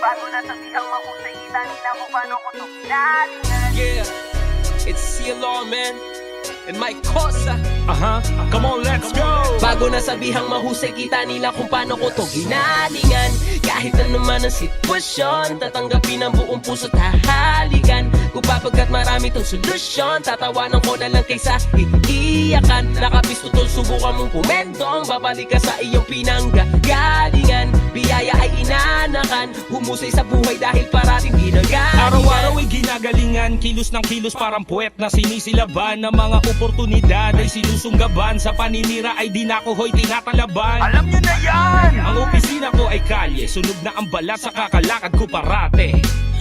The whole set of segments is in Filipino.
Bago na sabihang mahusay, kita nila kung paano ko to ginalingan. Yeah, it's CLR, man, and my Cosa. Come on, let's go. Bago na sabihang mahusay, kita nila kung paano ko to ginalingan. Kahit ano man ang sitwasyon, tatanggapin ang buong puso't hahalikan. Kung papagkat marami tong solusyon, tatawanan ko na lang kaysa iiyakan. Nakapisto tol, subukan mong pumentong, babalik ka sa iyong pinanggagalingan. Biyaya ay inanakan, humusay sa buhay dahil parating ginagalingan. Araw-araw ay ginagalingan, kilos ng kilos parang puwet na sinisilaban. Ng mga oportunidad ay sinusunggaban, sa paninira ay di na ko hoy tinatalaban. Alam nyo na yan! Ang opisina ko ay kalye, sunog na ang balat sa kakalakad ko parate.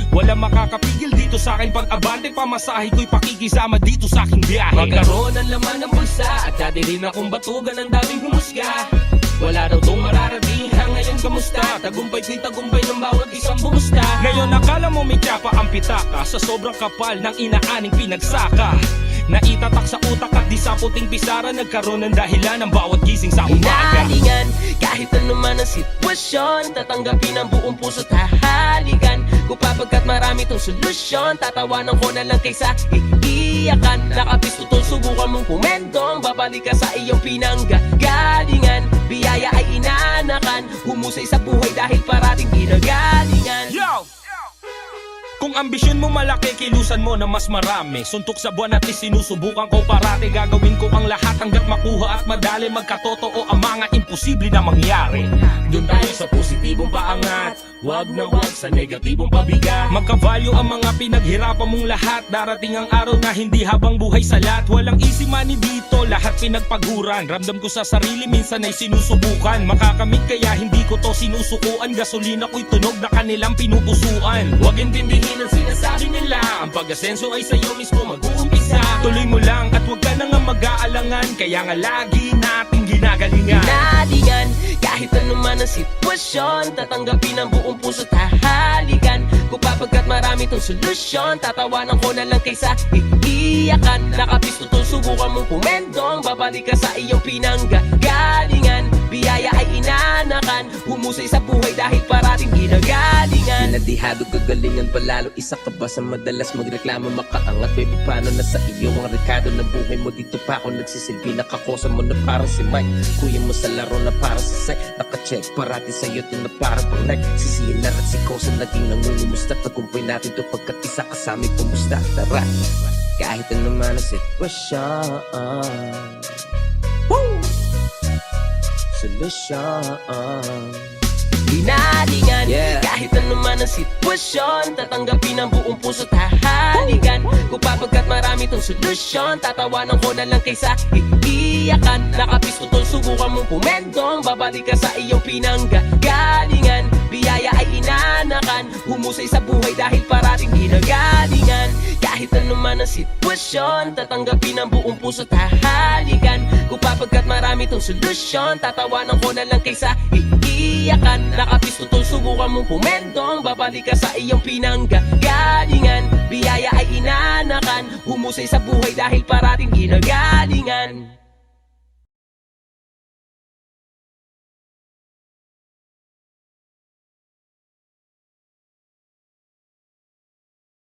Walang makakapigil dito sa akin pag-abante, pamasahe ko'y pakikisama dito sa aking biyahe. Magkaroon ng laman ng bulsa at dati rin akong batugan ng daming humusga. Wala daw tong mararating, ngayon kamusta? Tagumpay ko'y tagumpay ng bawat isang bumusta. Ngayon akala mo may tiyapa ang pitaka, sa sobrang kapal ng inaaning pinagsaka. Naitatak sa utak at di sa puting pisara, nagkaroon ng dahilan ng bawat gising sa umaga. Hinalingan, kahit ano man ang sitwasyon, tatanggapin ang buong puso't hahalikan. Kung papagkat marami tong solusyon, tatawanan ko na lang kaysa iiyakan. Nakapisto tol, subukan mong pumentong, babalik ka sa iyong pinanggagalingan. Biyaya ay inanakan, humusay sa buhay dahil parating ginagalingan. Yo! Kung ambisyon mo malaki, kilusan mo na mas marami. Suntok sa buwan at isinusubukan ko parati. Gagawin ko ang lahat hanggat makuha at madali. Magkatotoo ang mga imposible na mangyari. Doon tayo sa positibong paangat, wag na wag sa negatibong pabigat. Magkavalyo ang mga pinaghirapan mong lahat. Darating ang araw na hindi habang buhay salat. Walang easy money dito, lahat pinagpaguran. Ramdam ko sa sarili, minsan ay sinusubukan. Makakamit kaya hindi ko to sinusukuan. Gasolina ko'y tunog na kanilang pinupusuan. Wag intindihin ang sinasabi nila, ang pag-asenso ay sa'yo mismo mag-uumpisa. Tuloy mo lang at huwag ka na nga mag-aalangan, kaya nga lagi nating ginagalingan. Hinalingan, kahit ano man ang sitwasyon, tatanggapin ang buong puso't hahalikan. Kung papagkat marami tong solusyon, tatawanan ko na lang kaysa iiyakan. Nakapisto tol, subukan mong pumentong, babalik ka sa iyong pinanggagalingan. Biyaya ay inanakan, humusay sa buhay dahil parating ginagalingan. Pinadihado kagalingan palalo, isa ka ba sa madalas magreklamo makaangat? Baby, paano na sa iyo ang rekado na buhay mo? Dito pa ako nagsisilbi, nakakosa mo na parang si Mike. Kuya mo sa laro na parang si Sai, nakacheck parati sa'yo to na parang pang like. Si Sila at si Kosa naging nangungumusta. Tagumpay natin to pagkat isa kasami pumusta. Tara, kahit ano man ang sitwasyon, solusyon. Hinalingan, Yeah. kahit ano man ang sitwasyon, tatanggapin ang buong puso't hahalikan. Kung papagkat marami tong solusyon, tatawanan ko na lang kaysa iiyakan. Nakapisto tol, subukan mong pumentong, babalik ka sa iyong pinanggagalingan. Biyaya ay inanakan, humusay sa buhay dahil parating ginagalingan. Kahit ano man ang sitwasyon, tatanggapin ang buong puso't hahalikan. Kung papagkat marami tong solusyon, tatawanan ko na lang kaysa iiyakan. Nakapisto tol, subukan mong pumentong, babalik ka sa iyong pinanggagalingan. Biyaya ay inanakan, humusay sa buhay dahil parating ginagalingan.